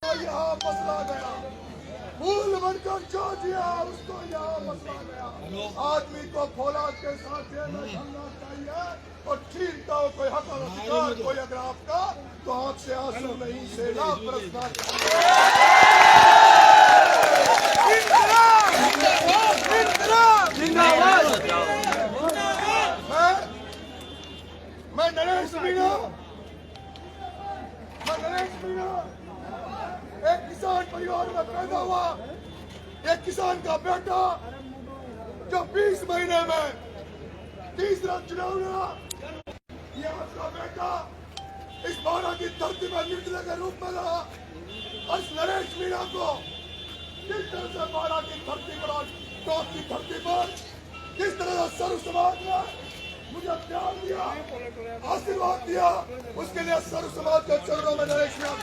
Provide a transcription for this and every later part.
उसको यहाँ मसला गया, फूल बनकर जो दिया उसको यहाँ मसला गया। आदमी को फौलाद के साथ जेल ढलना चाहिए और छीनता हो कोई हक और अधिकार कोई अगर आपका तो आंख से आंसू नहीं सेना बरसना मैं नरेश मीणा एक किसान परिवार में पैदा हुआ, एक किसान का बेटा जो 20 महीने में तीसरा चुनाव लड़ा, ये आपका बेटा इस बारह की धरती में निर्दलीय के रूप में लड़ा। और इस नरेश मीणा को किस तरह से बारह की धरती पर, टॉप की धरती पर किस तरह से सर्व समाज ने मुझे प्यार दिया, आशीर्वाद दिया, उसके लिए सर्व समाज के चरणों में नरेश मीणा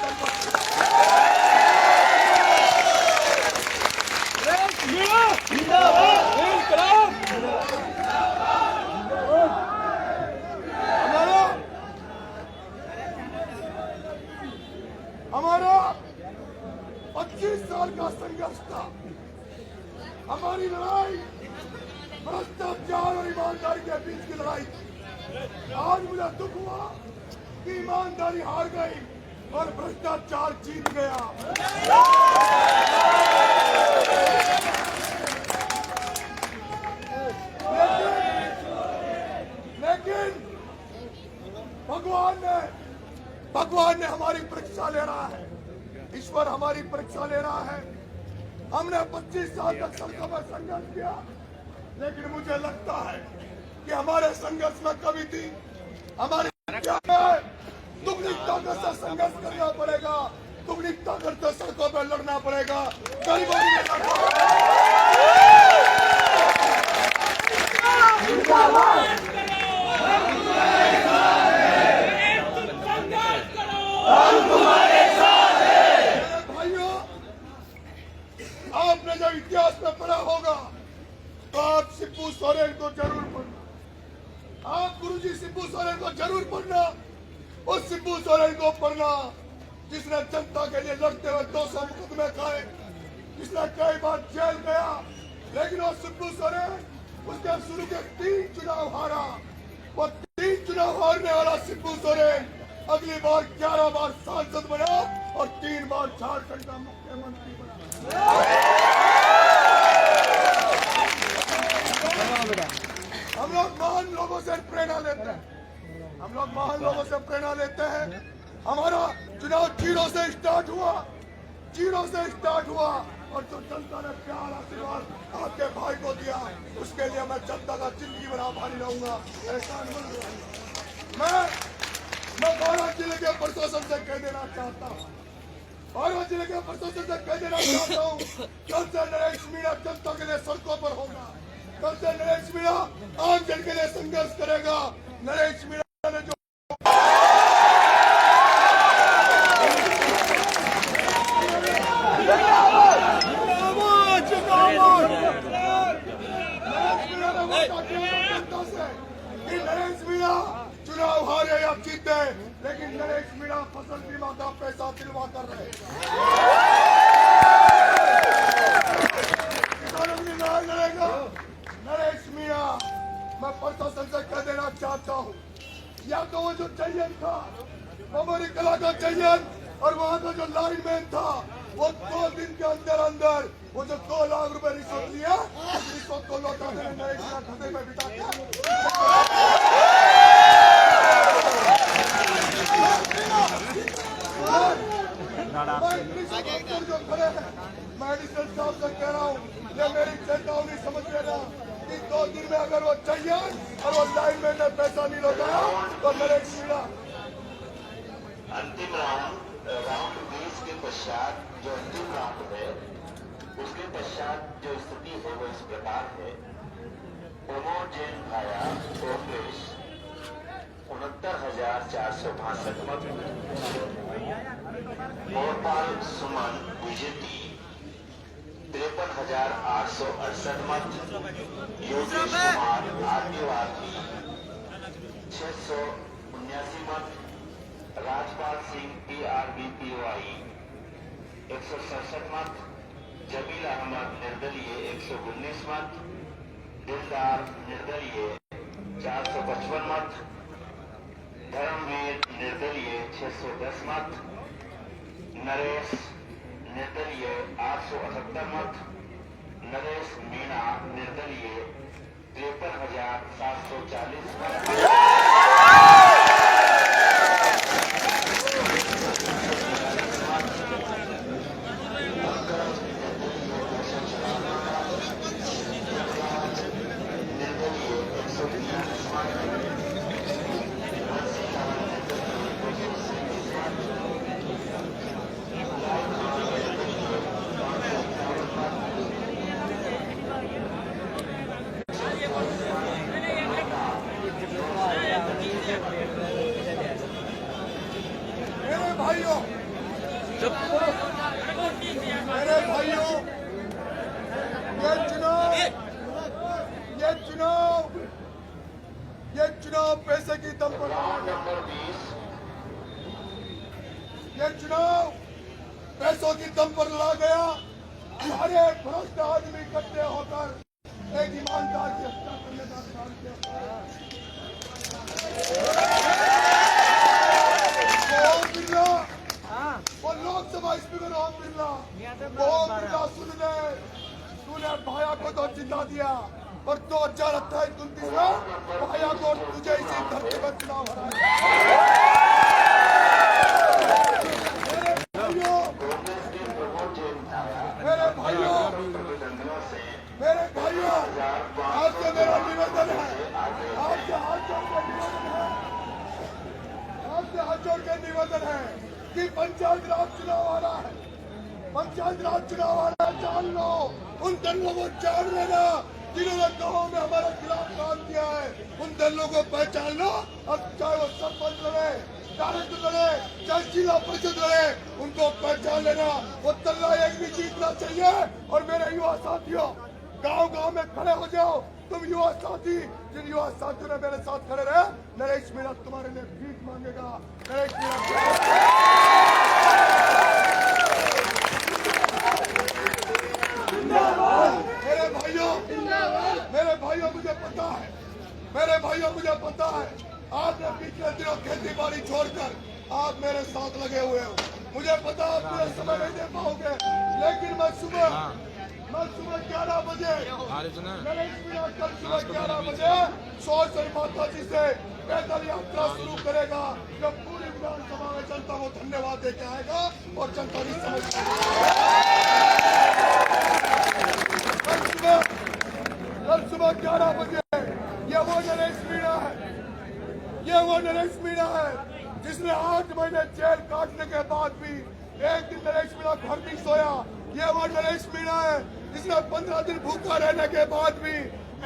हमारा 25 साल का संघर्ष था, हमारी लड़ाई भ्रष्टाचार और ईमानदारी के बीच की लड़ाई। आज मुझे दुख हुआ कि ईमानदारी हार गई और भ्रष्टाचार जीत गया। लेकिन भगवान ने हमारी परीक्षा ले रहा है, ईश्वर हमारी परीक्षा ले रहा है। हमने 25 साल तक सड़कों पर संघर्ष किया, लेकिन मुझे लगता है कि हमारे संघर्ष में कमी थी। हमारी दुगनी ताकत से संघर्ष करना पड़ेगा, दुगनी ताकत से सड़कों पर लड़ना पड़ेगा, गरीबों के लिए लड़ना भाइयों, आपने जब इतिहास में पढ़ा होगा तो आप शिबू सोरेन को जरूर पढ़ना, आप गुरुजी शिबू सोरेन को जरूर पढ़ना। उस शिबू सोरेन को पढ़ना जिसने जनता के लिए लड़ते हुए 200 मुकदमे खाए, जिसने कई बार जेल गया, लेकिन वो शिबू सोरेन उसके शुरू के 3 चुनाव हारा। वो 3 चुनाव हारने वाला शिबू सोरेन अगली बार 11 बार सांसद बना और 3 बार झारखंड का मुख्यमंत्री बना। हम लोग महान लोगों से प्रेरणा लेते हैं, हम लोग महान लोगों से प्रेरणा लेते हैं। हमारा चुनाव जीरो से स्टार्ट हुआ और जो जनता ने प्यार आशीर्वाद आपके भाई को दिया, उसके लिए मैं जनता का जिंदगी भर आभारी रहूंगा। एहसान मैं बारां जिले के प्रशासन से कह देना चाहता हूँ, बारां जिले के प्रशासन से कह देना चाहता हूँ, कल से नरेश मीणा जनता के लिए सड़कों पर होगा, कल से नरेश मीणा आम जन के लिए संघर्ष करेगा। नरेश मीणा ने जो नरेश मीणा चुनाव हारे या जीते, लेकिन नरेश मीणा फसल बीमा का पैसा दिलवा कर रहे, किसानों की लड़ाई लड़ेगा नरेश मीणा। मैं प्रशासन से कह देना चाहता हूँ, या तो वो जो चयन था, हमारी कला का चयन और वहाँ का जो लाइनमैन था, वो 2 दिन के अंदर अंदर वो जो 2 लाख रुपए रिश्वत लिया, रिश्वत को लौटा देने नरेश मीणा खाते में बिता दिया। जो खड़े हैं, मैं एडिशनल साहब से कह रहा हूँ, ये मेरी चेतावनी समझ लेना कि 2 दिन में अगर वो चाहिए और वो लाइनमैन ने पैसा नहीं लौटाया तो नरेश मीणा अंतिम राउंड 20 के पश्चात जो अंतिम राउंड है, उसके पश्चात जो स्थिति है वो इस प्रकार है। प्रमोद जैन भाया कांग्रेस 69,462 मत, गोपाल सुमन बीजेपी 53,868 मत, योगेश कुमार आदिवासी 679 मत, राजपाल सिंह PRBPY 167 मत, जमील अहमद निर्दलीय 119 मत, दिलदार निर्दलीय 455 मत, धर्मवीर निर्दलीय 610 मत, नरेश निर्दलीय 878 मत, नरेश मीणा निर्दलीय 53,740 मत। मेरे भाइयों, ये चुनाव पैसे की दम पर ये चुनाव पैसों की दम पर लड़ा गया। सारे भ्रष्ट आदमी इकट्ठे होकर एक ईमानदार की हत्या करने का काम किया। वो लोकसभा स्पीकर ओम बिरला सुन ले, तूने भाया को तो जिता दिया, पर 2028-29 में भाया को तुझे इसी धरती पर चुनाव हराया। मेरे भाइयों, आपसे मेरा निवेदन है, आपसे हाथ जोड़ के निवेदन है कि पंचायत राज चुनाव आ रहा है, पंचायत राज चुनाव आ रहा है, जान लो, उन दलों को जान लेना जिन्होंने गाँव में हमारे खिलाफ काम किया है। उन दलों को पहचान लो, अब चाहे वो सरपंच लड़े, डायरेक्टर लड़े, चाहे जिला परिषद लड़े, उनको पहचान लेना। वो तल्ला एक भी जीतना चाहिए। और मेरे युवा साथियों, गांव-गांव में खड़े हो जाओ, तुम युवा साथी, जिन युवा साथियों ने मेरे साथ खड़े रहे, नरेश मीणा तुम्हारे लिए भीख मांगेगा। नरेश मीणा मुझे पता है, आपने पिछले दिनों खेती बाड़ी छोड़कर आप मेरे साथ लगे हुए हो। मुझे पता आप मुझे समय नहीं दे पाओगे, लेकिन मैं सुबह 11 बजे नरेश मीणा कल सुबह 11 बजे सोच माता जी से पैदल यात्रा शुरू करेगा। जब पूरी विधानसभा में जनता को धन्यवाद देके आएगा और जनता नहीं समझ कल सुबह 11 बजे ये वो नरेश मीणा है, ये वो नरेश मीणा है जिसने 8 महीने जेल काटने के बाद भी एक दिन नरेश मीणा घर नहीं सोया। ये वो नरेश मीणा है जिसने 15 दिन भूखा रहने के बाद भी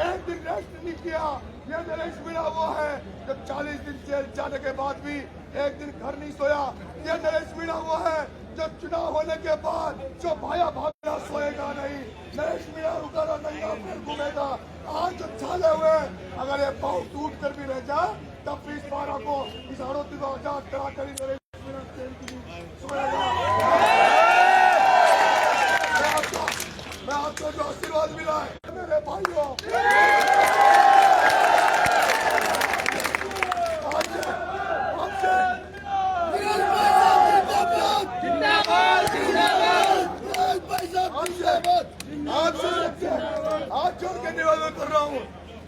एक दिन रेस्ट नहीं किया। ये नरेश मीणा वो है जब 40 दिन जेल जाने के बाद भी एक दिन घर नहीं सोया। ये नरेश मीणा वो है जो चुनाव होने के बाद जो भाया भागना सोएगा नहीं। नरेश मीणा रुका नहीं फिर घूमेगा। आज जो छाले हुए अगर ये पाँव टूट कर भी रह जाए तब भी इस बारह को इस आरोपी को आजाद करा कर नरेश मीणा सोएगा। मैं आपको जो आशीर्वाद मिला है मेरे भाइयों, हाथ जोड़ के निवेदन कर रहा हूँ,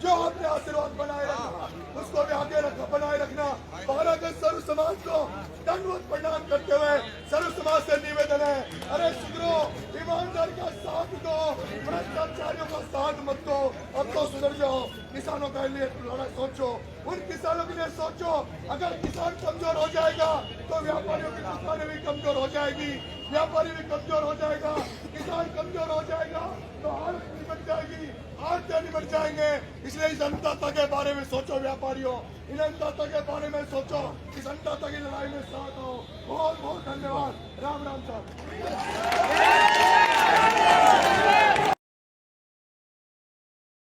जो आपने आशीर्वाद बनाए रखना उसको भी आगे बनाए रखना। भारत सर्व समाज को दंडवत प्रणाम करते हुए सर्व समाज से निवेदन है, अरे सुधरो, ईमानदार का साथ दो, भ्रष्टाचारियों का साथ मत दो। अब तो सुधर जाओ, किसानों के लिए लड़ाई सोचो, उन किसानों के लिए सोचो। अगर किसान कमजोर हो जाएगा तो व्यापारियों की दुकानें भी कमजोर हो जाएगी, व्यापारी भी कमजोर हो जाएगा, किसान कमजोर हो जाएगा तो हालत निमट जाएगी, आज निमट जाएंगे। इसलिए इस अन्नदाता के बारे में सोचो व्यापारियों, इन अन्नदाता के बारे में सोचो, इस अन्नदाता की लड़ाई में साथ हो। बहुत बहुत धन्यवाद। राम राम साहब।